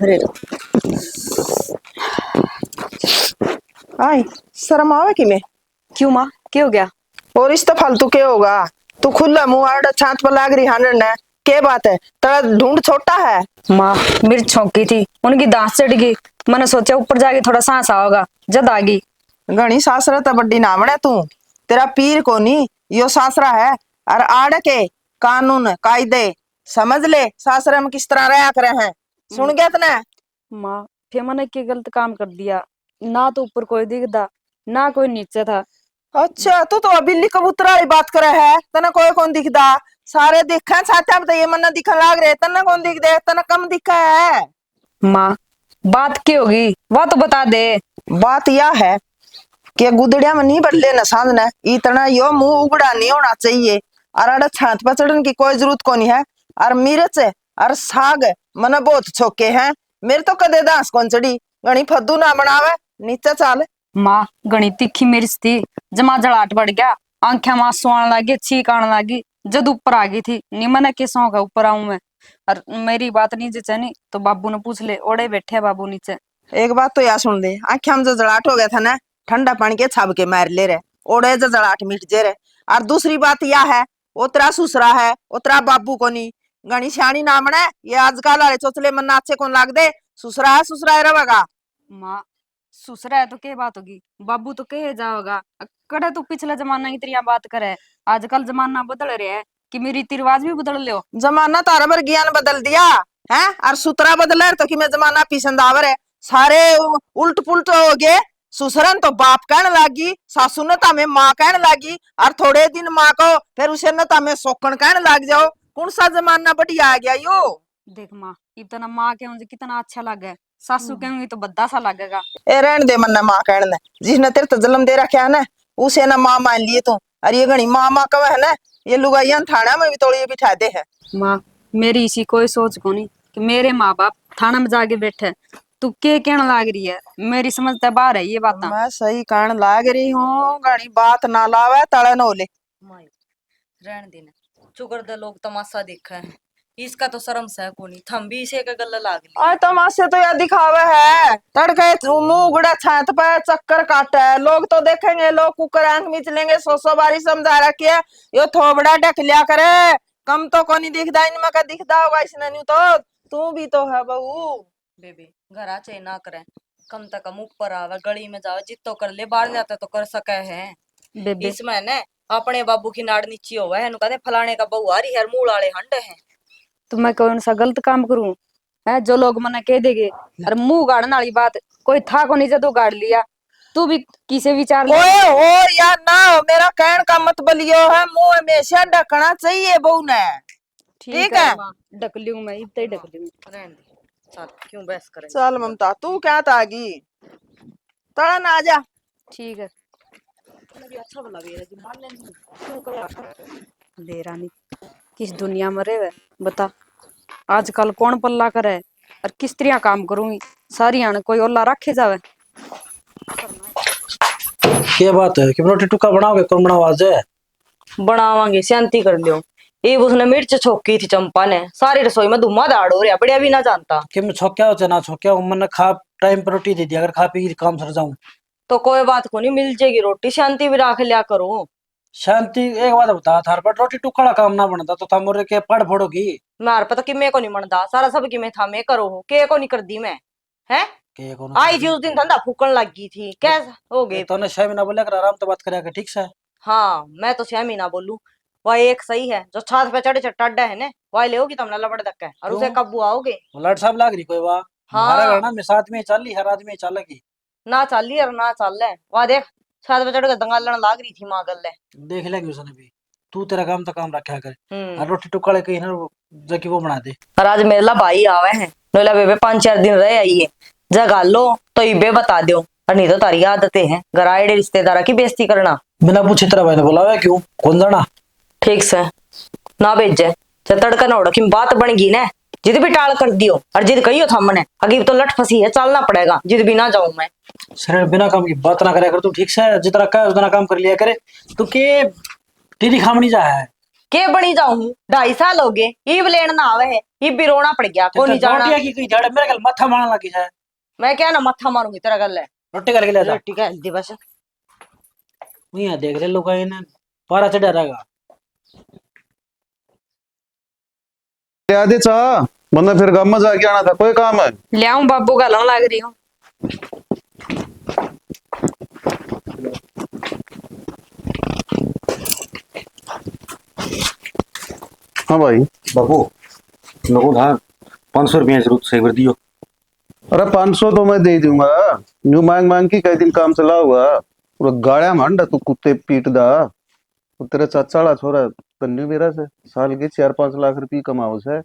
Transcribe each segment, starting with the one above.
अरे आई शर्म आवे कि मैं। क्यों माँ, क्या हो गया? और इस तो फालतू के होगा। तू खुला मुंह आड़ छात पर लाग रही हानन ने। के बात है, तेरा ढूंढ छोटा है। माँ मिर्च छौंकी थी, उनकी दांत चढ़ गई। मैंने सोचा ऊपर जाके थोड़ा सांस आओगा, जद आ गई। घनी सासरा तो बड्डी नामणे तू। तेरा पीर को नहीं, यो सासरा है। और आड़ के कानून कायदे समझ ले, सासरे में किस तरह रहा करे हैं। सुन गया तने? माँ फिर मैंने क्या गलत काम कर दिया? ना तो ऊपर कोई दिखता, ना कोई नीचे था। अच्छा, तू तो बिल्ली कबूतर वाली बात करे है। तना कोई कौन दिखदा? सारे दिखा साथ तो ये मन्ना दिखन लाग रहे, तना कौन दिख दे? तना कम दिखा है। माँ बात क्या होगी, वह तो बता दे। बात यह है कि गुदड़िया में नहीं बदले न साधना, इतना यो मुंह उगड़ा नहीं होना चाहिए। और अड़ छात पर चढ़ने की कोई जरूरत को नहीं है। और मिर्च और साग मन बहुत छोके हैं। मेरे तो कदे दांस कौन चढ़ी, घनी फद्दू ना बनावे। नीचे चाल। माँ घनी तीखी मिर्च थी, जमा जड़ाट बढ़ गया। आंखें में आंसू आने लगी, छींक आने लगी। जद ऊपर आ गई थी, निमन के सौंग ऊपर आऊं मैं। और मेरी बात नहीं जचे नहीं तो बाबू ने पूछ ले, ओड़े बैठे है बाबू नीचे। एक बात तो यार सुन ले, आंखें में जो जड़ाट हो गया था ना, ठंडा पानी के छाब के मार ले रहे। ओड़े जो जड़ाट मिट जे रहे। और दूसरी बात यह है, वो तेरा ससुरा है, वो तेरा बाबू को नहीं। घनी सियाणी नामण है ये आजकल वाले चोचले मन अच्छे कौन लाग दे। ससुरा है, ससुरा है रहेगा। माँ ससुरा है तो क्या बात होगी, बाबू तो कहे जाओगा। कड़े तू पिछले जमाना की तेरी बात करे, आजकल जमाना बदल रहा है कि मेरी रीति रिवाज भी बदल लो। जमाना तारा भर ज्ञान बदल दिया है। और सुतरा बदला तो कि मैं जमाना पीछे दावर है। सारे उल्ट पुलट हो गए। ससुरन तो बाप कहने लागी, सासू ने तामे माँ कहने लागी। और थोड़े दिन माँ को फिर उसे न तामे सोकन कहने लाग जाओ। कौन सा जमाना बढ़िया आ गया यो। देख माँ, इतना माँ के मुझे कितना अच्छा लगे, सासू कहूंगी तो बद्दा सा लगेगा। ए रहने दे मन माँ कहने ने। जिसने तेरे तो जन्म दे रखा है ना, उसे ना माँ मान लिए तू। और ये घनी माँ माँ कव है ना, ये लुगाइया थाना में भी तोड़िए बिठा दे है। माँ मेरी इसी कोई सोच को नहीं कि मेरे माँ बाप थाना में जाके बैठे। तू क्या कहने लाग रही है, मेरी समझ ते बाहर है ये बात। मैं सही कहने लाग रही हूँ, घनी बात ना लावे तड़न होले। माई रहन देना, चुगर दे लोग तमाशा देखा है। इसका तो शर्म से कोनी, थम भी इसे का गल्ला लाग ली। आज तमाशे तो यार दिखावे है। तड़के मुंह उगड़ा छात पे चक्कर काटे है। लोग तो देखेंगे, लोग कुकर आंख मीच लेंगे। सौ सौ बारी समझा रखी है, यो थोबड़ा ढक लिया करे। कम तो कोनी दिखदा, इनमें का दिखदा होगा इसने न्यू तो। तू भी तो है बहू। बेबी घर आ चाहे ना करे, कम से कम ऊपर आवे, गली में जावे, जितो कर ले, बाहर जाते तो कर सके है। बेबे इसमें ने अपने बाबू की नाड़ नीची होवे है, नु कहते फलाने का बहू आ रही है, मूल वाले हंड है। तो मैं कौन सा गलत काम करूं है जो लोग मना कह देंगे। और मुंह गाड़ने वाली बात कोई था को नहीं, जब तू गाड़ लिया। तू भी किसे विचार ले। कोई हो या ना हो, मेरा कहने का मत बलियो है। मुंह हमेशा ढकना चाहिए बहू ने। ठीक है। माँ ढक लूं मैं, इतना ही ढक लूं। रहन दे, चल क्यों बहस करे। चल ममता, तू क्या तागी तड़न आ जा। ठीक है। भी अच्छा वाला भी है, मान लेनी क्यों कर। ले रानी किस दुनिया में रहे बता। आजकल कौन पल्ला करे और किस तरह काम करूंगी, सारी आने कोई ओला रखे जावे। क्या बात है कि रोटी टुक्का बनाओगे? कौन बनाओ आज? बनावांगे, शांति कर लियो। ये उसने मिर्च छोकी थी चंपा ने, सारी रसोई में धुआंधार हो रहा, बढ़िया भी ना जानता। कि मैं छोक्या हो चाहे ना छोक्या हो, मैंने खा टाइम पर रोटी दे दी। अगर खा पी के काम सर जाऊं तो कोई बात को नहीं, मिल जाएगी रोटी, शांति भी रख लिया करो। शांति। एक बात बता, थार पर रोटी टुक्का का काम ना बनता तो था मोरे के पड़ फोड़ोगी। मार पता कि मैं को नहीं मनदा, सारा सब कि मैं था मैं करो हो के को नहीं कर दी मैं है। के को आई थी उस दिन धंधा फूकन लग गई थी, कैसा हो गए। तो ने 6 महीना बोले कर आराम तो बात करेगा, ठीक से। हाँ मैं तो 6 महीना बोलू। वह एक सही है जो छात पे चढ़े चट्टा है ने, वह ले होगी तुमने लबड़ धक्का और क्यों? उसे कब्बू आओगे। लड़ साहब लाग रही कोई वाह। हमारा हाँ घर ना मैं साथ में चल ली, हर आदमी चल की ना चाली और ना चल ले, वह देख छात पे चढ़ के दंगालन लाग रही थी माँ गल। देख लेंगे उसने भी। तू तेरा काम तो काम रखा कर। और हम्म। रोटी टुक्का कहीं ना जबकि वो बना दे। और आज मेरे ला भाई आवे हैं, नोला बेबे 5-4 दिन रह आइए, जगा लो तो इबे बता दो। और नहीं तो तारी आदतें हैं घर आए रिश्तेदारा की बेइज्जती करना। बिना पूछे तेरा भाई ने बोला क्यों? कौन जाना? ठीक से ना भेजे, जब तड़का ना उड़ा की बात बन गई ना, जिद भी टाल कर दियो। और जिद कहियो था हमने अगी तो लट फंसी है, चलना पड़ेगा, जिद भी ना जाऊं मैं। सर बिना काम की बात ना करे कर तू, ठीक से जितना कहे उतना काम कर लिया करे। तू के तेरी खामनी जा है के बनी जाऊं, 2.5 साल हो गए, ईब लेन ना आवे है, ईब भी रोना पड़ गया, को नहीं जाना। रोटियां की जड़ मेरे कल माथा मारने लगी है। मैं क्या ना मत्था मारूंगी तेरा गल है। रोटी करके ले जा। रोटी का हल्दी बस। यहाँ देख ले लोग इन्हें पारा चढ़ा रहेगा। आधे चाह वरना फिर गाँव में जाके आना था, कोई काम है? ले आऊं बाबू का लन लग रही हूँ। हाँ भाई। बाबू लोगों ना 500 रुपया जरूरत से भर दियो। अरे 500 तो मैं दे दूंगा, न्यू मांग मांग की कई दिन काम चला हुआ। पूरा गाड़ा मांडा तू कुत्ते पीट दा। तो तेरा चाचा ला छोरा तन्नू मेरा से साल के 4-5 लाख रुपये कमाओ से,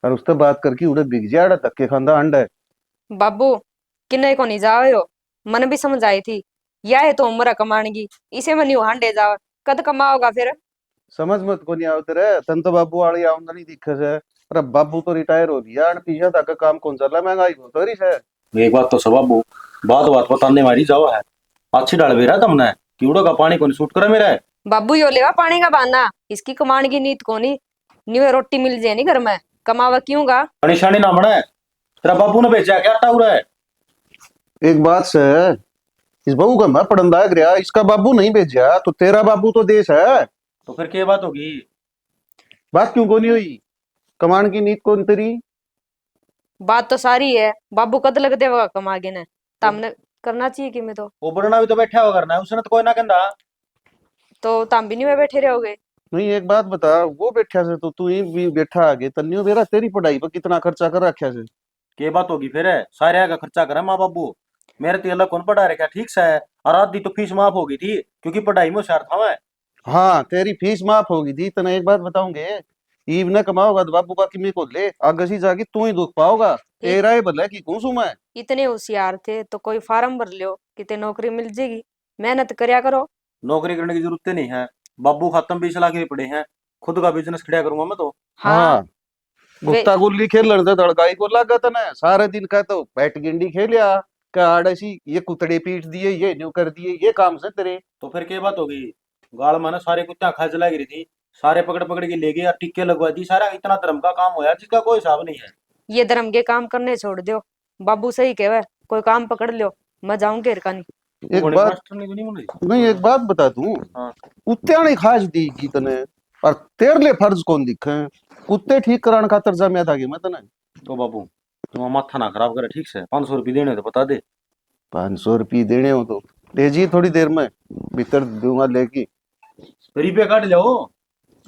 और उससे बात करके उड़े बिक जाड़ा धक्के खांदा अंडा है। बाबू किन्ने को नहीं जावे हो, मन भी समझ आई थी। यह है तो उम्र कमानेगी, इसे में नहीं हांडे जाओ, कद कमाओगा फिर। समझ मत को नहीं आओ तेरे तन तो बाबू वाली आमदनी दिखे से। अरे बाबू तो रिटायर हो गया और पीछे तक काम कौन चला, महंगाई हो तो रही है। एक बात तो सब बाबू बात बात बताने वाली जाओ है। अच्छी डाल भी रहा तुमने कीड़ों का पानी कौन सूट करे मेरा है। बाबू यो लेगा पानी का बहाना, इसकी कमाने की नीत को नहीं। न्यू रोटी मिल जाए नहीं घर में, कमावा क्योंगा। निशानी ना बना है। तेरा बाबू ने भेजा है क्या आटा उड़ा है। एक बात से इस बहू का मैं पढ़ंदा गया, इसका बाबू नहीं भेजा तो तेरा बाबू तो देश है। तो फिर क्या बात होगी। बात क्यों को नहीं हुई, कमान की नीत कौन तेरी? बात तो सारी है, बाबू कद लग देगा कमागे ने, तमने करना चाहिए कि मैं तो। वो बड़ना भी तो बैठा हुआ करना है उसने तो कोई ना कहना। तो तम भी नहीं में बैठे रहोगे। नहीं एक बात बता, वो बैठा से तो तू ही भी बैठा आगे तन्नियो बेरा तेरी पढ़ाई पर कितना खर्चा कर रखा से। क्या बात होगी फिर है सारे का खर्चा करे माँ बाबू। मेरे तो अलग कौन पढ़ा रखा ठीक से है। और आधी तो फीस माफ होगी थी क्योंकि पढ़ाई में होशियार था मैं। हाँ तेरी फीस माफ होगी थी, तना एक बात बताऊंगे, ईब न कमाओगा तो बाबू का किमी को ले आगे सी जाके तू ही दुख पाओगा। तेरा ही भला की कौन सू मैं। इतने होशियार थे तो कोई फार्म भर लियो, कितने नौकरी मिल जाएगी। मेहनत करया करो। नौकरी करने की जरूरत नहीं है। बाबू खत्म 20 लाख के पड़े हैं। खुद का बिजनेस खड़ा करूंगा मैं तो। हाँ वे गुत्ता गुल्ली खेल लड़ते तड़काई को लागत ना सारे दिन का तो बैट गिंडी खेलिया का आड़सी ये कुतड़े पीट दिए ये न्यू कर दिए ये काम से तेरे। तो फिर क्या बात होगी। गाल में ना सारे कुत्ता खा चला गिरी थी। सारे पकड़ पकड़ के ले गए और टिक्के लगवा दी। सारा इतना धर्म का काम होया जिसका कोई हिसाब नहीं है। ये धर्म के काम करने छोड़ दो। बाबू सही कहवे, कोई काम पकड़ लियो, मैं जाऊं घेर का नहीं। एक बड़े बात मास्टर ने तो नहीं बोली। नहीं एक बात बता दूं, हाँ। कुत्ते ने खाज दी की तने और तेरे लिए फर्ज कौन दिखे, कुत्ते ठीक कराने खातर जमिया था कि मैं तने। तो बाबू तुम माथा ना खराब करे ठीक से 500 रुपये देने तो बता दे। 500 रुपये देने हो तो ले जी थोड़ी देर में भीतर दूंगा लेके। रुपये काट जाओ।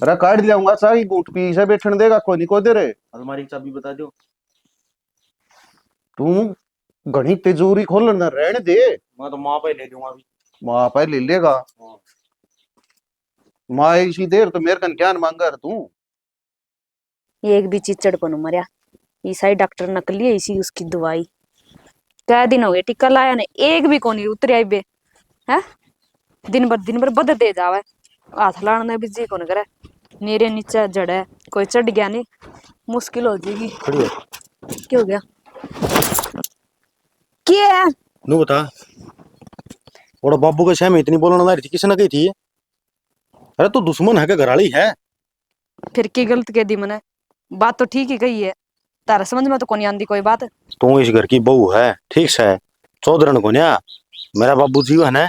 अरे काट जाऊंगा सारी बूट पी से बैठने देगा कोई नहीं को दे रे। अलमारी की चाबी बता दो। तू घनी तिजोरी खोल ना रहने दे। मैं तो माँ पे ले लूंगा अभी। माँ पे ले लेगा, हाँ। माँ इसी देर तो मेरे कन क्या मांगा रे तू। एक भी चीज चढ़पन मरिया, ईसाई डॉक्टर नकली है इसी उसकी दवाई। क्या दिन हो गए टिक्का लाया ने, एक भी कोनी उतरी आई बे है। दिन भर बद दे जावे, हाथ लाने भी जी कौन करे। मेरे नीचे जड़ है, कोई चढ़ गया नहीं मुश्किल हो जाएगी। क्या हो गया, क्या है? नू बता। और बाबू के शहर में इतनी बोलने वाली थी किसने कही थी। अरे तू दुश्मन है क्या घराली है। फिर की गलत कह दी मैंने, बात तो ठीक ही कही है। तारा समझ में तो कोनी आंदी कोई बात। तू इस घर की बहू है ठीक से। चौधरन को न्या मेरा बाबू जी है ना।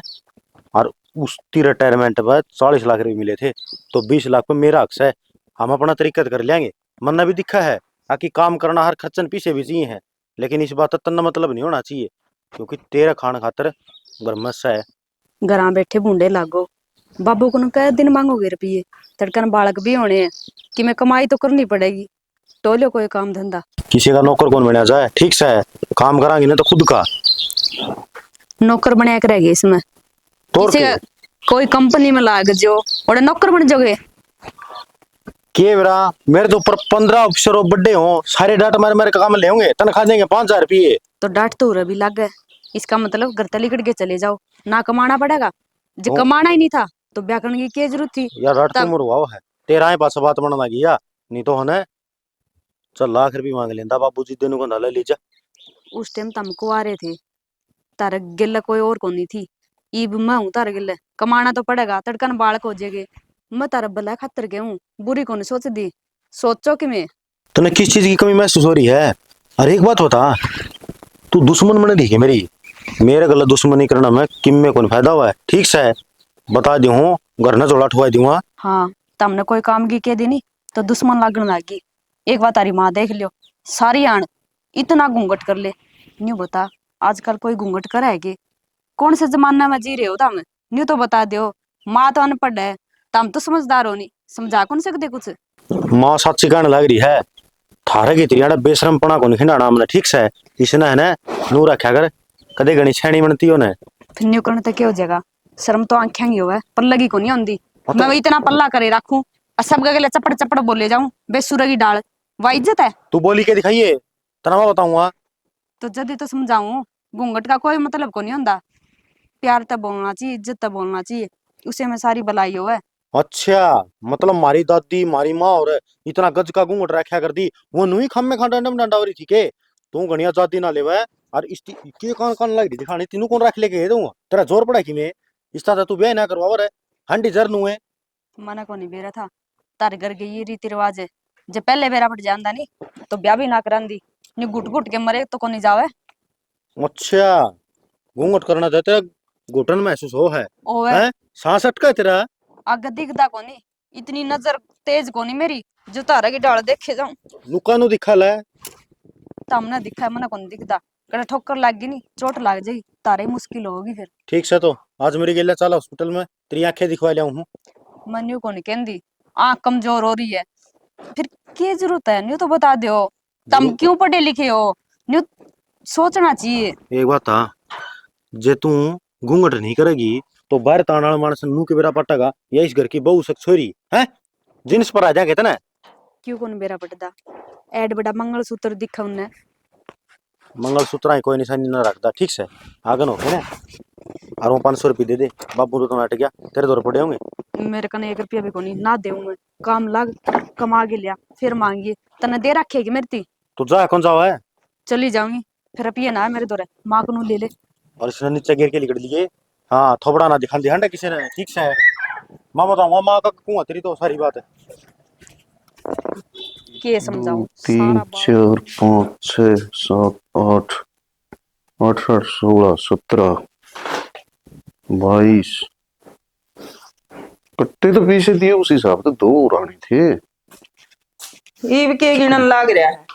और उसकी रिटायरमेंट पर 40 लाख रुपए मिले थे तो 20 लाख पे मेरा हक है। हम अपना तरीका कर लेंगे। मन्ना भी दिखा है ताकि काम करना हर खर्चन पीछे भी चाहिए है। लेकिन इस बात का तन्ना मतलब नहीं होना चाहिए क्योंकि तेरा खान खातर घर में है। घर बैठे बूंडे लागो, बाबू को कह दिन मांगोगे रुपये, तड़कन बालक भी होने हैं कि मैं कमाई तो करनी पड़ेगी। टोलो कोई काम धंधा। किसी का नौकर कौन बना जाए ठीक से है। काम करांगे ना तो खुद का नौकर बनाया करेगी इसमें तोड़ किसी के। का कोई कंपनी में लाग जो और नौकर बन जाओगे। के मेरा मेरे तो ऊपर 15 अफसर बड़े हो सारे डाटा मेरे मेरे काम ले होंगे तनख्वाह देंगे 5,000 रुपये। तो डांट तो उरा भी लग गए, इसका मतलब घर तली के चले जाओ, ना कमाना पड़ेगा। जो तो- कमाना ही नहीं था तो ब्याह करने की क्या जरूरत थी। यार डाट तब तुम हुआ है तेरा ही पास बात बनना गया नहीं तो है चल लाख रुपये मांग लेंदा बाबू जी तेन को ना ले लीजा। उस टाइम तुमको आ रहे थे, तारे गिल्ला कोई और को नहीं थी। ईब मैं हूं तारे गिल्ले, कमाना तो पड़ेगा, तड़कन बालक हो जाएगे। मैं तारा भला खातर के हूँ, बुरी को नहीं सोच दी। सोचो कि मैं तूने किस चीज की कमी महसूस हो रही है? अरे एक बात बता, तू दुश्मन बने दिखे मेरी, मेरे गलत दुश्मनी करना में किम में कौन फायदा हुआ है? ठीक से बता दी हूँ, घर न जोड़ा ठुआ दूंगा। हाँ, तमने कोई काम की कह दी नहीं तो दुश्मन लागण लागी। एक बात तारी माँ देख लियो, सारी आण इतना घूंघट कर ले। न्यू बता, आजकल कोई घूंघट करे है कि? कौन से जमाना में जी रहे हो तम? न्यू तो बता दियो। माँ तो अनपढ़ है, तम तो समझदार हो नहीं, समझा कौन सकते कुछ? माँ सच्ची कहने लग रही है, थारे की त्रियाड़ा बेशरमपना को नहीं खिंडाना हमने। ठीक से इसने है ना नू रखा कर, कदे गणी छेनी बनती हो ने। फिर न्यू करने तक क्या हो जाएगा? शर्म तो आंखें ही होवे, पल्लगी को नहीं आंदी। मैं वही इतना पल्ला करे रखूं और सब गले चपड़ चपड़ बोले जाऊं बेसुरा की डाल, वा इज्जत है? तू बोली के दिखाइए, तना मैं बताऊंगा। तो जल्दी तो समझाऊं, घूंघट का कोई मतलब को नहीं होता। प्यार तब बोलना चाहिए, इज्जत तब बोलना चाहिए, उसे में सारी भलाई हो है। अच्छा, मतलब मारी दादी मारी माँ और इतना गज का घूंघट रखा कर दी, वो नुई खम में खांडा डंडा हो रही थी के? तू गणिया जाती ना लेवे और इस के कौन लग रही दिखानी तीनों कौन रख लेके दूंगा? तेरा जोर पड़ा कि मैं इस तरह तू ब्याह ना करवावर है, हंडी जर नु है। मना को नहीं बेरा था, तारे घर के ये रीति रिवाज है। जब पहले बेरा पट जानदा नहीं तो ब्याह भी ना करांदी। नी घुट घुट के मरे तो कोनी जावे। अच्छा, घूंघट करना था तेरा घुटन महसूस हो है? ओवे हैं? सांस अटका है तेरा? आगे दिखदा कोनी, इतनी नजर तेज कोनी मेरी जो तारा की डाल देखे जाऊं। लुका नु दिखा ले। सामने दिखा है, मना कोनी दिखदा। कड़ा ठोकर लग गई नी, चोट लग जाई, तारे मुश्किल होगी फिर। ठीक से तो आज मेरी गेला चल हॉस्पिटल में, तेरी आंखें दिखवा लिया हूँ। मन्यू को नहीं कहती, आँख कमजोर हो रही है। फिर क्या जरूरत है? न्यू तो बता दो, तुम क्यों पढ़े लिखे हो? न्यू सोचना चाहिए। एक बात था, जे तू घूंघट नहीं करेगी तो बाहर ताना वाला मानस नू के बेरा पटेगा, या इस घर की बहू सक छोरी है जिन्स पर आ जाएंगे तना। क्यों कौन बेरा पटदा? एड बड़ा मंगलसूत्र दिखा उन्हें। मंगलसूत्र कोई निशानी ना रखता। ठीक से आगन हो ना, और वो 500 रुपये दे दे, बाबू तो अट गया, तेरे दौर पड़े होंगे। मेरे कने 1 रुपया भी कोनी ना देऊं मैं। काम लग कमा के लिया फिर मांगिए, तने दे रखेगी मेरी ती। तू जा कौन जाओ है? चली जाऊंगी फिर रुपया ना है मेरे दौरे, माँ को नू ले ले। और इसने नीचे गिर के लिकड़ लिए। हाँ, थोबड़ा ना दिखा दिया किसी ने। ठीक से माँ बताऊंगा, माँ का कुआं तेरी तो सारी बात है। के 2 समझाऊं 3 सारा बात। 4 5 6 7 8 18 16 17 22 कट्टे तो पीछे दिए उस हिसाब से 2 रानी थे। ईब के गिनन लाग रहा है।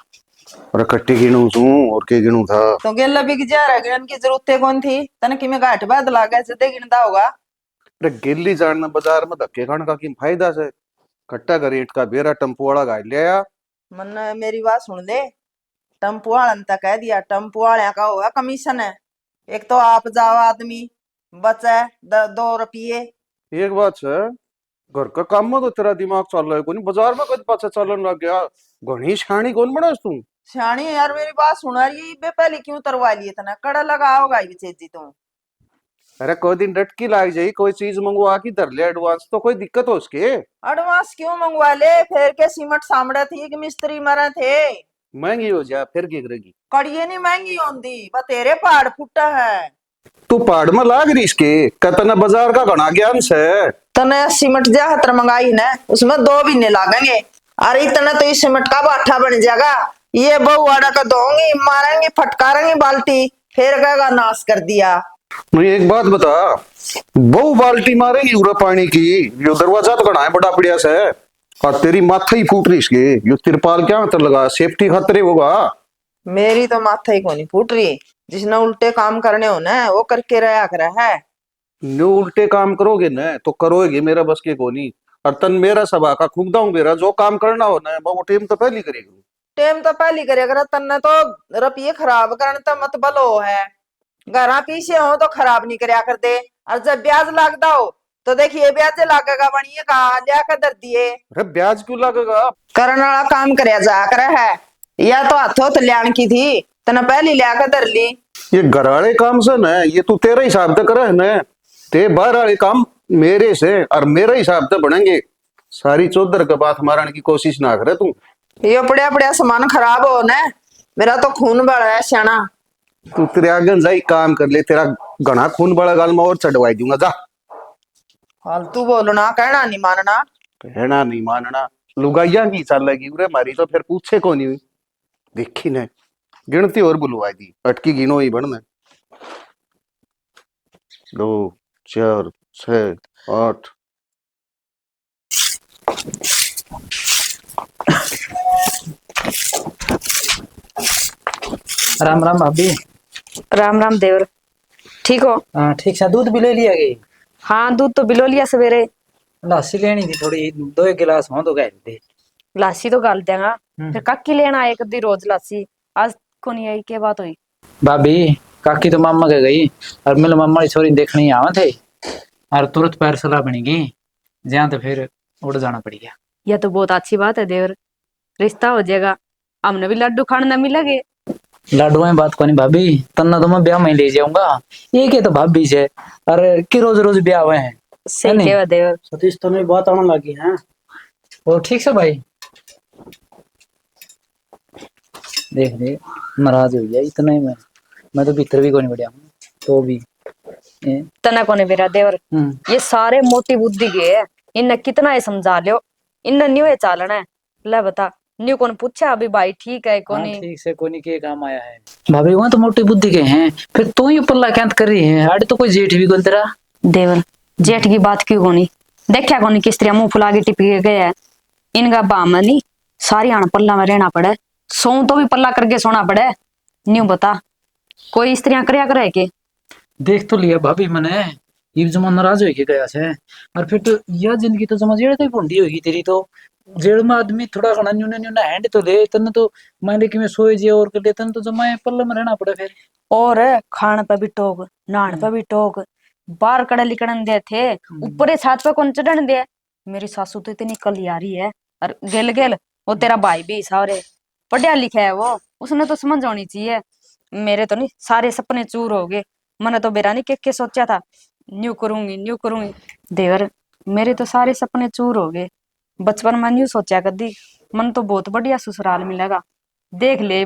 अरे कट्टे गिनू तू और के गिनू था? तो गेला बिक जा रहा, गिनन की जरूरत कौन थी? तने कि मैं घाट बाद लागा से दे गिनदा होगा। अरे गिल्ली जानना बाजार में धक्के खाने का की फायदा से? कट्टा का रेट का बेरा टेम्पो वाला गाड़ लिया। मन मेरी बात सुन ले, टेम्पो वालन तक कह दिया, टेम्पो वाले का होगा कमीशन है। एक तो आप जाओ आदमी बचे 2 रुपये। एक बात है, घर का काम में तो तेरा दिमाग चल रहा है कोनी, बाजार में कद पाछा चलन लग गया। घनी शानी कौन बना तू? सियाणी यार मेरी बात सुना रही बे, पहले क्यों तरवा लिए तना? कड़ा लगा होगा जी तुम। अरे कोई दिन डटकी लाग जाई, कोई चीज मंगवा की धर ले एडवांस, तो कोई दिक्कत हो उसके? एडवांस क्यों मंगवा ले? फिर के सीमेंट सामने थी कि मिस्त्री मरे थे? महंगी हो जा फिर की करेगी? कड़िए नहीं महंगी होंगी, बस तेरे पहाड़ फुटा है। तू पहाड़ में लाग रही इसके, कतना बाजार का घना ज्ञान से। तने सीमेंट जा हतर मंगाई ना, उसमें 2 महीने लागेंगे। अरे इतना तो इस सीमेंट का बाठा बन जाएगा। ये बहु आड़ा का दोंगी, मारेंगे फटकारेंगे बाल्टी, फिर कहेगा नाश कर दिया। मुझे एक बात बता, बहु बाल्टी मारेगी उरा पानी की, यो दरवाजा तो घना है बड़ा बढ़िया से, और तेरी माथा ही फूट रही इसके, यो तिरपाल क्या अंतर लगा, सेफ्टी खतरे होगा। मेरी तो माथा ही कोनी फूट रही, जिसने उल्टे काम करने हो ना वो करके रहा कर है। नो उल्टे काम करोगे ना तो करोगे मेरा बस के कोनी, और तन मेरा सभा का खुगदा हूँ, मेरा जो काम करना हो ना वो टेम तो पहले करेगा। टेम तो पहली करेगा, तन्ने तो रुपये खराब करने तो मत बलो है। घर पीछे हो तो खराब नहीं करया कर दे, और जब ब्याज लगता हो तो देखिए ब्याज लगेगा बनिए कहा लिया कर दर दिए। अरे ब्याज क्यों लगेगा? करने वाला काम करया जा कर है, या तो हाथों तो लियान की थी तना पहली लिया कर दर ली। ये घर वाले काम से ना, ये तू तेरे हिसाब से करे है ना, ते बाहर वाले काम मेरे से और मेरे हिसाब से बनेंगे। सारी चौधर के बात मारने की कोशिश ना करे तू। ये पड़िया पड़िया सामान खराब हो ना, मेरा तो खून बढ़ा है श्याना। तू तेरे आगे जाई काम कर ले, तेरा घना खून बड़ा गाल में और चढ़वाई दूंगा जा। फालतू बोलना, कहना नहीं मानना। कहना नहीं मानना, लुगाइया की चाल लगी उरे मारी तो फिर पूछे को नहीं हुई। देखी ने गिनती और बुलवाई दी, अटकी गिनो ही बढ़ने। 2 4 6 8। राम राम भाभी। राम राम देवर, ठीक हो? हाँ ठीक से, दूध भी ले लिया गई। हाँ दूध तो बिलो लिया सवेरे। लस्सी लेनी थी थोड़ी, 2 गिलास हो तो गए थे। लासी तो गाल देगा, फिर कक्की लेना एक दी रोज लासी। आज को नहीं आई, क्या बात हुई? भाभी काकी तो मामा के गई और मेरे मामा की छोरी देखने आवा थे और तुरंत पैर सलाह बनेगी जहाँ, तो फिर उड़ जाना पड़ गया। यह तो बहुत अच्छी बात है देवर, रिश्ता हो जाएगा, हमने भी लड्डू खाने न मिलेंगे। लाडू में बात को नहीं भाभी, तन्ना तो मैं ब्याह में ले जाऊंगा। ये के तो भाभी से और कि रोज रोज ब्याह हुए हैं। सही कहा देवर। सतीश तो नहीं बात आने लगी है। और ठीक से भाई, देख ले नाराज हो गया इतना ही। मैं तो भीतर भी को नहीं बढ़िया हूँ तो भी तना कोने बेरा देवर, ये सारे मोटी बुद्धि के है। इन्हें कितना ही समझा लियो, इन्हें न्यू चालना है। ले बता, न्यू कौन पूछा अभी भाई ठीक है कोनी? ठीक से कोनी के काम आया है भाभी, वहाँ तो मोटी बुद्धि के हैं, फिर तू ही पल्ला क्या कर रही है? आड़े तो कोई जेठ भी गोल तेरा। देवर जेठ की बात क्यों कोनी? देखा कोनी किस तरह मुंह फुला के टिपके गए है। इनका बामनी सारी आन पल्ला में रहना पड़े, सो तो भी पल्ला करके सोना पड़े। न्यू बता, कोई स्त्रियां करया करे के? देख तो लिया भाभी मैंने, ये जमा नाराज हो गया से। और फिर तो यह जिंदगी तो जमा जेड़ तो भूंडी होगी तेरी तो। जेड़ में आदमी थोड़ा घना न्यूना हैंड तो ले तन तो मान ले कि मैं सोए जे और कर ले तन तो जमा पल्ले में रहना पड़े फिर। और खान पे भी टोक, नहान पे भी टोक, बाहर कड़े लिकड़न दे थे, ऊपर छात पे कौन चढ़न दे। मेरी सासू तो इतनी कलियारी है, और गेल गेल वो तेरा भाई भी सारे पढ़िया लिखा है वो, उसने तो समझ आनी चाहिए। मेरे तो नहीं सारे सपने चूर हो गए। मैंने तो बेरा नहीं के सोचा था न्यू करूंगी। देवर मेरे तो सारे सपने चूर हो गए। बचपन में न्यू सोचा कदी मन तो बहुत बढ़िया ससुराल मिलेगा। देख ले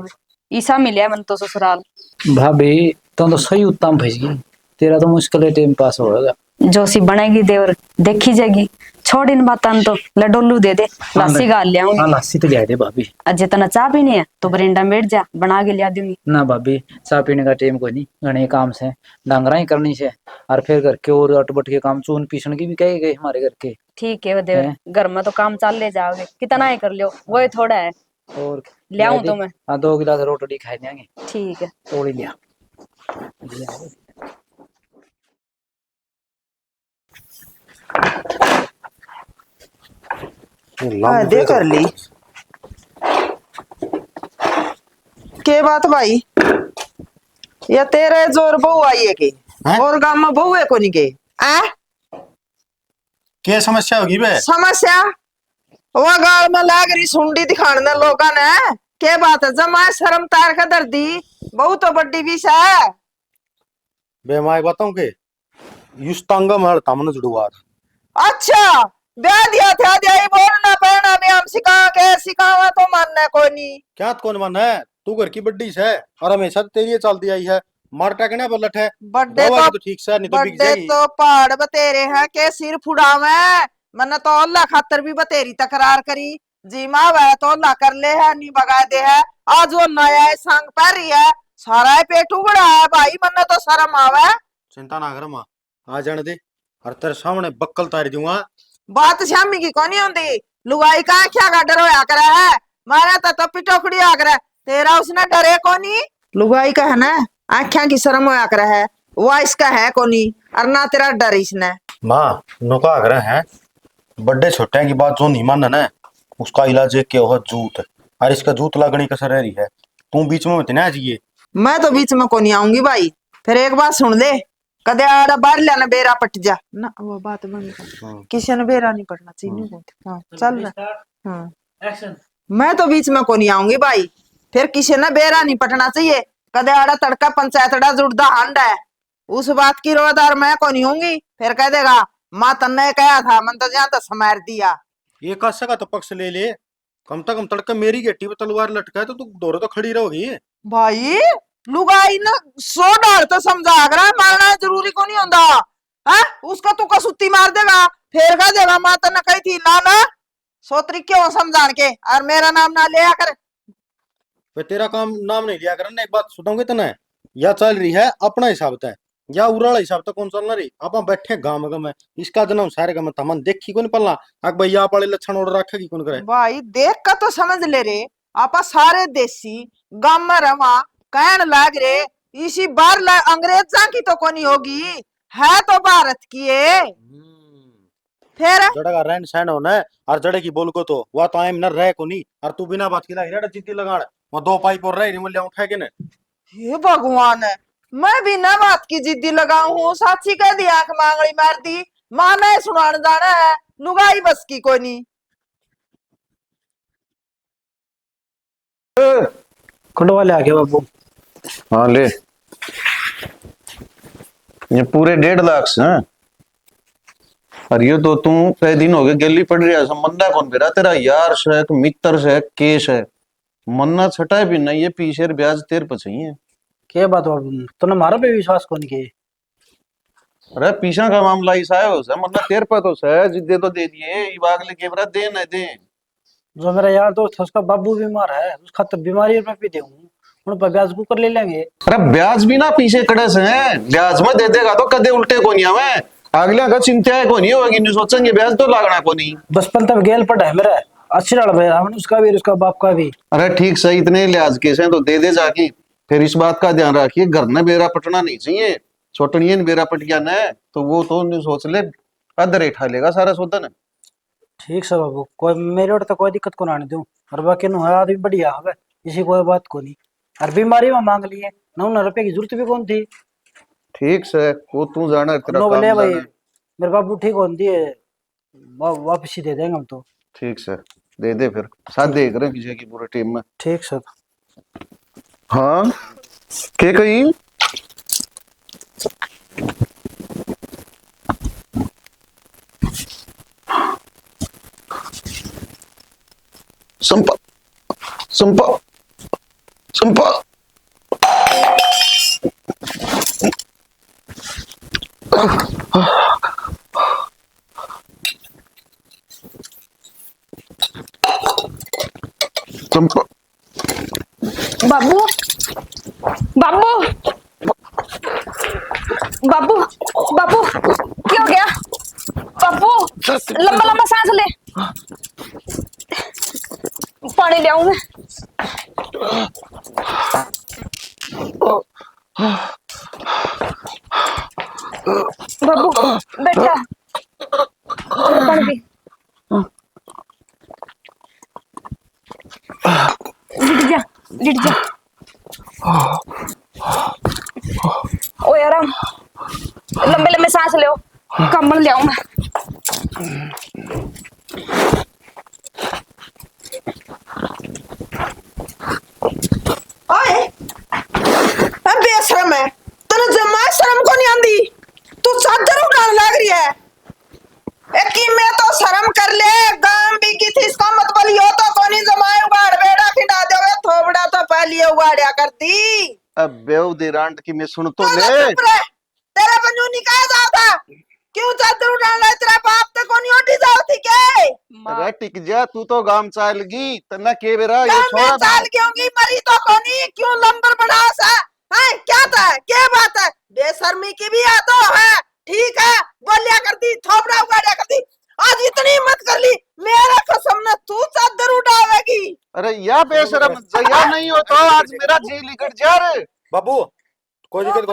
ईसा मिले मन तो ससुराल। भाभी तो सही उत्तम भेज गई, तेरा तो मुश्किल है टाइम पास होगा। जोशी बनेगी देवर, देखी जाएगी। छोड़ इन बातन तो लडोलू दे दे, लस्सी गाल ले आऊंगी। लस्सी तो लिया दे भाभी। अजय तना चाह पीनी है तो बरिंडा में बैठ जा, बना के लिया दूंगी। ना भाभी चाय पीने का टाइम कोई नहीं, घने काम से डांगरा ही करनी से और फिर घर के और अटबट के काम चून पीसन की भी कहे गए हमारे घर के। ठीक है देवर, घर में तो काम चाल ले जाओगे, कितना ही कर लियो, वो थोड़ा है। और ले आऊं तो मैं? 2 गिलास रोटी खाई देंगे। ठीक है थोड़ी लिया। दे कर ली। के बात भाई, या तेरे जोर बहू आई है के? और गांव में बहू है कोनी के? क्या समस्या होगी बे? समस्या वो गाल में लाग रही सुंडी दिखाने लोगों ने। के बात है, जमा शर्म तार का दर्दी, बहू तो बड्डी बीस है। बे मैं बताऊं के युष्टांग में तामन जुड़वा। अच्छा ब्याह दिया था, दिया बोलना पड़ना भी हम सिखावा तो मानना कोई नहीं। क्या कौन मन है? तू घर की बड्डी है और हमेशा तेरी चलती आई है। मार टकने बल्लट है। बड्डे तो ठीक से नहीं तो बिक बड्डे जाएगी। तो पहाड़ बतेरे हैं के सिर फुड़ावे। मैंने तो अल्लाह खातर भी बतेरी तकरार करी, जी माँ वह तो अल्लाह कर ले है, नहीं बगा दे है। आज वो नया है संग पर रही है, सारा पेट उबड़ा है भाई, मैंने तो शर्म आवे। चिंता ना कर माँ, आ जाने दे और तेरे सामने बक्कल तार दूंगा। बात शामी की कोनी होती, लुगाई का क्या का डर होया करे है। मारा तो पिटोकड़ी आ करे, तेरा उसने डरे कोनी। लुगाई का है ना आख्या की शर्म होया करे है, वो इसका है कोनी, और ना तेरा डर इसने। माँ नुका आग्रह है, बड्डे छोटे की बात जो नहीं मानना ना, उसका इलाज है क्या हो जूत, और इसका जूत लगनी कसर रह रही है। तू बीच में इतना चाहिए। मैं तो बीच में कोनी आऊंगी भाई। फिर एक बात सुन ले, कदे आड़ा बाहर लेना बेरा पट जा ना, वो बात बंद कर। किसी ने बेरा नहीं पटना चाहिए। हाँ चल रहा। हाँ मैं तो बीच में कोनी आऊंगी भाई, फिर किसी ने बेरा नहीं पटना चाहिए। कदे आड़ा तड़का पंचायतड़ा जुड़दा हंड है, उस बात की रोदार मैं कोनी होंगी। फिर कह देगा माँ तन्ने कहा था, मन तो जहाँ तो समार दिया। ये कस का तो पक्ष ले ले, कम से कम तड़का मेरी गेटी पे तलवार लटका है तो तू दोरे तो खड़ी रहोगी। भाई लुगाई ना 100 डाल तो समझा कर मारना जरूरी को नहीं होता। हाँ उसको तू कसुत्ती मार देगा, फेर कह देगा माता ने कही थी ना ना सोतरी क्यों समझान के और मेरा नाम ना लिया कर। वे तेरा काम नाम नहीं लिया करना। एक बात सुनाऊंगे तना, या चल रही है अपना हिसाब तय, या उराला हिसाब तक कौन चलना रही। आप बैठे गांव में इसका जन्म सारे का तमन देखी कौन पलना आग भाई आप वाले लक्षण और रखेगी कौन करे। भाई देख कर तो समझ ले रे, आपा सारे देसी गांव में रवा कहन लाग रे इसी बार अंग्रेजा की तो कोनी होगी, है तो भारत की है। फिर जड़ा का रहन सहन होना है और जड़े की बोल को तो वह तो आयम न रहे को नहीं। और तू बिना बात की लग रहा चिट्ठी लगान वो दो पाइप और रहे नहीं मूल्य उठा के ने। हे भगवान है, मैं भी ना बात की जिद्दी लगाऊ हूँ, साची कह दी आंख मांगड़ी मार दी, माँ ने सुनान जाना है लुगाई बस की कोई नहीं। कटवा ले आगे बाबू। हाँ ले, ये पूरे 1.5 लाख से हैं। और ये तो तू कई दिन हो गए गली पड़ रही है, मन्ना कौन बेरा तेरा यार से मित्र से केस है, मन्ना छटाए भी नहीं, ये पीछे ब्याज तेरे पे चाहिए। क्या बात बाबू, तूने मारा पे विश्वास कौन किए? अरे पीछा का मामला ऐसा है उसे, मन्ना तेरे पे तो है जिद्दे तो दे दिए, बागले के बरा दे न दे। जो मेरा यार दोस्त है उसका बाबू बीमार है, उसका तो बीमारी में भी देऊं उन पर ब्याज को कर ले लेंगे। अरे ब्याज भी ना पीछे कड़े से है, ब्याज में दे देगा तो कदे उल्टे को नहीं हमें अगला का चिंता है को नहीं होगी, नहीं सोचेंगे ब्याज तो लागना को नहीं। बचपन तक गेल पड़ा है मेरा, अच्छी लड़ भाई हमने उसका भी उसका बाप का भी। अरे ठीक सही, इतने लिहाज केस हैं तो दे दे जाके। फिर इस बात का ध्यान रखिए घर में बेरा पटना नहीं चाहिए, छोटनिए ने बेरा पट गया न तो वो तो नहीं सोच ले अदर रेठा लेगा सारा सोदन। ठीक है बाबू, कोई मेरे और तो कोई दिक्कत को ना आने दूं, और बाकी नु है आदमी बढ़िया है, इसी कोई बात को नहीं। और बीमारी में मांग लिए 9 रुपए की जरूरत भी कौन थी। ठीक से वो तू जाना तेरा नो काम बोले भाई जाना। मेरे बाबू ठीक होन दिए वापस ही दे देंगे हम तो। ठीक से दे दे, फिर साथ देख रहे किसी की पूरे टीम में। ठीक सर। हाँ के कही संपा संपा संपा संपा बाबू बाबू बाबू बाबू क्या हो गया बाबू? लंबा लंबा सांस ले, पानी ले आऊं मैं। बाबू बैठा, पानी पी। लिट जा ओ यार, लंबे लंबे सांस ले, कंबल ले आऊं मैं। ओए अब बेशरम है, तने जमा शर्म को नहीं आंदी, तू चादर उड़ान लाग रही है। एकी में तो शर्म कर ले, गांव भी की थी इसका मतलब यो तो कोनी जमाए उगाड़ बेड़ा खिंडा देवे, थोबड़ा तो पहले उगाड़या करती। अब बेउदी रांड की मैं सुन तो ले। चुप रह, तेरा पंजू निकाल जाओ था, क्यों चादर उड़ान ला, तेरा बाप तो कोनी ओटी जाओ थी के। अरे टिक जा, तू तो गांव चालगी तना के बेरा ये गांव में छोड़ा चाल के होंगी, मरी तो कोनी, क्यों लंबर बढ़ा सा है, क्या था क्या बात है, बेशर्मी की भी तो है। ठीक है बोलिया करती, थोपड़ा उगाड़िया करती, आज इतनी हिम्मत कर ली, मेरा कसम न तू चादर उठावेगी। अरे या बेशरम जया नहीं हो तो आज मेरा जी लिकट जा रे। बाबू कोई दिक्कत को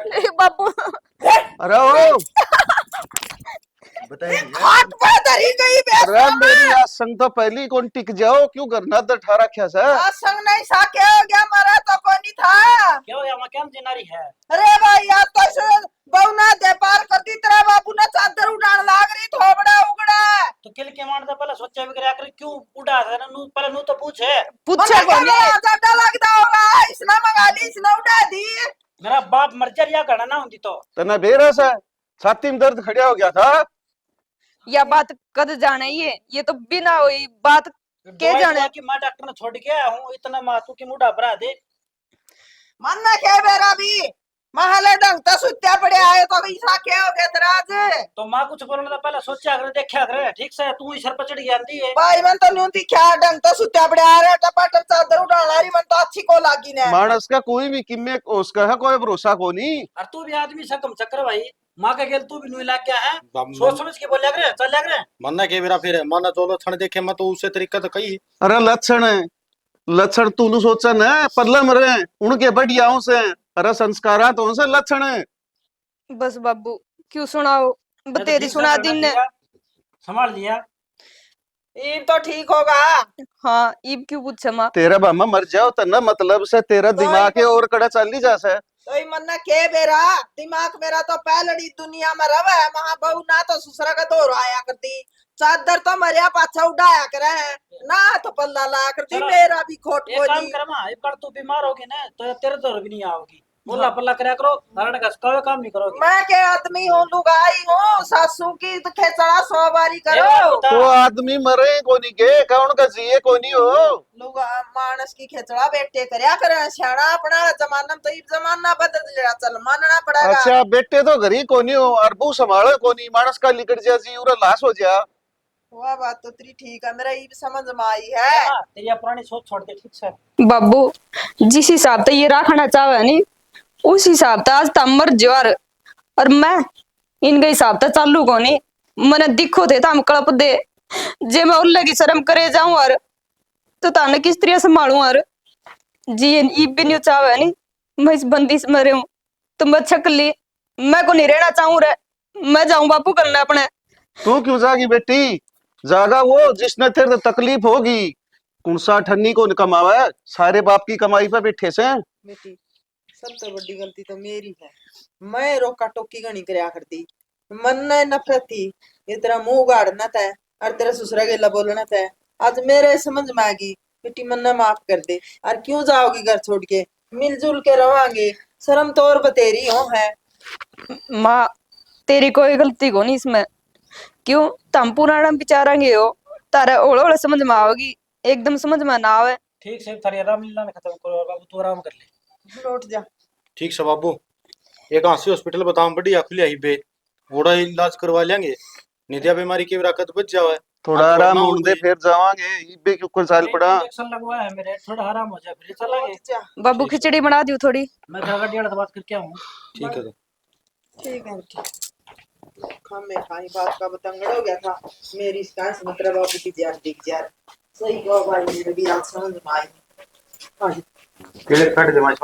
नहीं बाबू अरे ओ बताइए। हाथ पे धरी गई अरे बेशरम। मेरी आज संग तो पहली कौन टिक जाओ, क्यों करना दर ठारा क्या सा। आज संग नहीं सा क्या हो गया, मरा तो कोनी था। क्या हो गया वहां, क्या जिनारी है? अरे भाई यार तो ऐसे बहुना दे पार करती, तेरा बाबू ने चादर उड़ान लाग रही, थोबड़ा उगड़ा तो किल के मारदा पहले सोचा भी करा कर क्यों उड़ा था नु, पहले नु तो पूछे। पूछे कोनी, ज्यादा लगता होगा, इसने मंगा ली, इसने उड़ा दी। मेरा बाप मर जा या घड़ा ना होती तो तना बेरा सा छाती में दर्द खड़ा हो गया था। या बात कद जाने, ये तो बिना हुई बात के जाने। कि मैं डॉक्टर ने छोड़ के आया हूं, इतना मातू की मुड़ा भरा दे। मन ना खे बेरा भी, महले ढंग तो सुत्या पड़े आए तो ऐसा क्या हो गया दराज तो माँ कुछ बोलने तो पहले सोचा करे देखा करे ठीक से तू ही सर पर चढ़ गया आंधी है। भाई मन तो न्यू दिखा ढंग तो सुत्या पड़े आ रहे टपाटप चादर उठाना रही मन तो अच्छी को लागी ने मानस का कोई भी किम्मे उसका है कोई भरोसा को नहीं। और तू भी आदमी से कम चक्कर भाई माँ के गेल तू भी नुई लाग गया है बाप- सोच समझ के बोलिया करे चल करे। मन्ना के मेरा फिर मन्ना चलो थन देखे मैं तो उसे तरीका तो कही अरे लक्षण है, लक्षण तू सोचा न पल्ला मरे उनके बढ़ियाओं से। अरे संस्कारा तो उनसे लक्षण है। बस बाबू क्यों सुनाओ, बतेरी सुना दी ने। संभाल लिया ये तो ठीक होगा। हाँ ईब क्यों पूछे माँ। तेरा बामा मर जाओ तो न मतलब से तेरा दिमाग के और कड़ा चल जा से। तो ये मन के बेरा दिमाग मेरा तो पहलड़ी दुनिया में रवे महा बहू ना तो ससुरा का दौर आया करती चादर तो मरिया पाछा उड़ाया करे ना तो पल्ला लाया करती चलो, मेरा भी खोट एक काम बोली कर माँ एक बार तू बीमार होगी ना तो तेरे दौर भी नहीं आओगी बोला पल्ला करया करो नारायण का कोई काम नहीं करोगे। मैं के आदमी हूँ लुगाई हूँ सासू की तो खेचड़ा 100 बारी ये बात करो बता। तो आदमी मरे कोनी के कौन का जिए कोनी हो। लुगा मानस की खेचड़ा बेटे करया करे सियाना अपना जमाना में तो ये जमाना बदल गया चल मानना पड़ेगा। अच्छा बेटे तो घरी कोनी हो और बू संभाले कोनी मानस का लिकड़ जा जी उरा लाश हो जा। वह बात तो तेरी ठीक है मेरा ये समझ में आई है। हाँ, तेरी ये पुरानी सोच छोड़ दे ठीक से। बाबू जिस हिसाब से ये रखना चाहे नी उस हिसाब से आज तमर ज्वार और मैं इनके हिसाब से चालू को नहीं मैंने दिखो थे तम कड़प दे जे मैं उल्ले की शर्म करे जाऊं और तो ताने किस तरह संभालूं और जी ये भी नहीं चाहे नी मैं इस बंदिश में रहूं तो मैं छकली मैं को नहीं रहना चाहूं रे मैं जाऊं बापू करना अपने। तू क्यों जागी बेटी, जागा वो जिसने तेरे तकलीफ होगी। कुणसा ठन्नी को कमावा सारे बाप की कमाई पे बैठे से। बेटी सबसे बड़ी गलती तो मेरी है मैं रोका टोकी गणी करया करती मन ने नफरत थी ये तेरा मुंह गाड़ना था और तेरा ससुरा गेला बोलना था आज मेरे समझ में आ गई बेटी मन ने माफ कर दे और क्यों जाओगी घर छोड़ के मिलजुल के रवांगे शर्म तो और बतेरी हो है। माँ तेरी कोई गलती को नहीं इसमें क्यों तम पुराना बिचारेंगे हो तारा ओले ओले समझ में आओगी एकदम समझ में ना आवे। ठीक से थारी आराम लीला ने खत्म करो बाबू तू आराम कर ले। लौट जा ठीक से बाबू एक आंसी हॉस्पिटल बताओ बढ़िया खुलिया ही बे बड़ा इलाज करवा लेंगे निद्या बीमारी की रकत बच जावे थोड़ा हाँ, आराम ना होने दे होगी। फिर जावांगे इबे क्यों कोई साल पड़ा। इंजेक्शन लगवाया है मेरे थोड़ा आराम हो जाए फिर चलेंगे। लौट जा बाबू खिचड़ी बना दियो थोड़ी। मैं घर का बात करके आऊँ। ठीक है तो ठीक है बेटी खामे खाई बात का बतंगड़ हो गया था मेरी इसका मतलब बाबू की जार दिख जार सही कहो भाई मेरे भी आज समझ में आई। केले काट दे माच